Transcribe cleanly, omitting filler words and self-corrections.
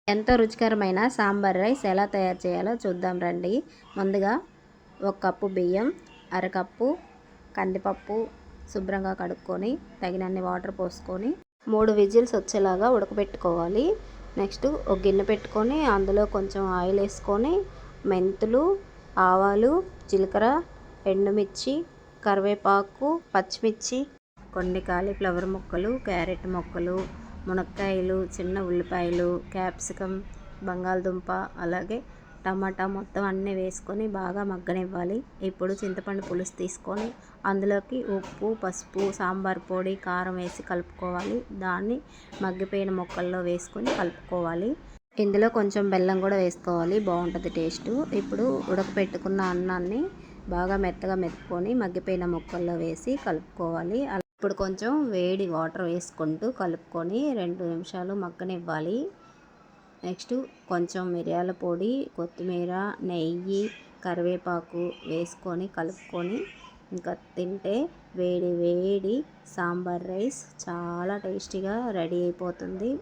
ఎంతో రుచికరమైన సాంబార్ రైస్ ఎలా తయారు చేయాలో చూద్దాం రండి. ముందుగా 1 కప్పు బియ్యం, అరకప్పు కందిపప్పు శుభ్రంగా కడుక్కొని తగినన్ని వాటర్ పోసుకొని 3 విజిల్స్ వచ్చేలాగా ఉడకబెట్టుకోవాలి. నెక్స్ట్ ఒక గిన్నె పెట్టుకొని అందులో కొంచెం ఆయిల్ వేసుకొని మెంతులు, ఆవాలు, జీలకర్ర, ఎండుమిర్చి, కరివేపాకు, పచ్చిమిర్చి, కొన్ని కాలీఫ్లవర్ ముక్కలు, క్యారెట్ ముక్కలు, మునక్కాయలు, చిన్న ఉల్లిపాయలు, క్యాప్సికమ్, బంగాళదుంప, అలాగే టమాటా మొత్తం అన్నీ వేసుకొని బాగా మగ్గనివ్వాలి. ఇప్పుడు చింతపండు పులుసు తీసుకొని అందులోకి ఉప్పు, పసుపు, సాంబార్ పొడి, కారం వేసి కలుపుకోవాలి. దాన్ని మగ్గిపోయిన ముక్కల్లో వేసుకొని కలుపుకోవాలి. ఇందులో కొంచెం బెల్లం కూడా వేసుకోవాలి, బాగుంటుంది టేస్ట్. ఇప్పుడు ఉడకపెట్టుకున్న అన్నాన్ని బాగా మెత్తగా మెత్తుకొని మగ్గిపోయిన ముక్కల్లో వేసి కలుపుకోవాలి. ఇప్పుడు కొంచెం వేడి వాటర్ వేసుకుంటూ కలుపుకొని 2 నిమిషాలు మగ్గనివ్వాలి. నెక్స్ట్ కొంచెం మిరియాల పొడి, కొత్తిమీర, నెయ్యి, కరివేపాకు వేసుకొని కలుపుకొని ఇంకా తింటే వేడి వేడి సాంబార్ రైస్ చాలా టేస్టీగా రెడీ అయిపోతుంది.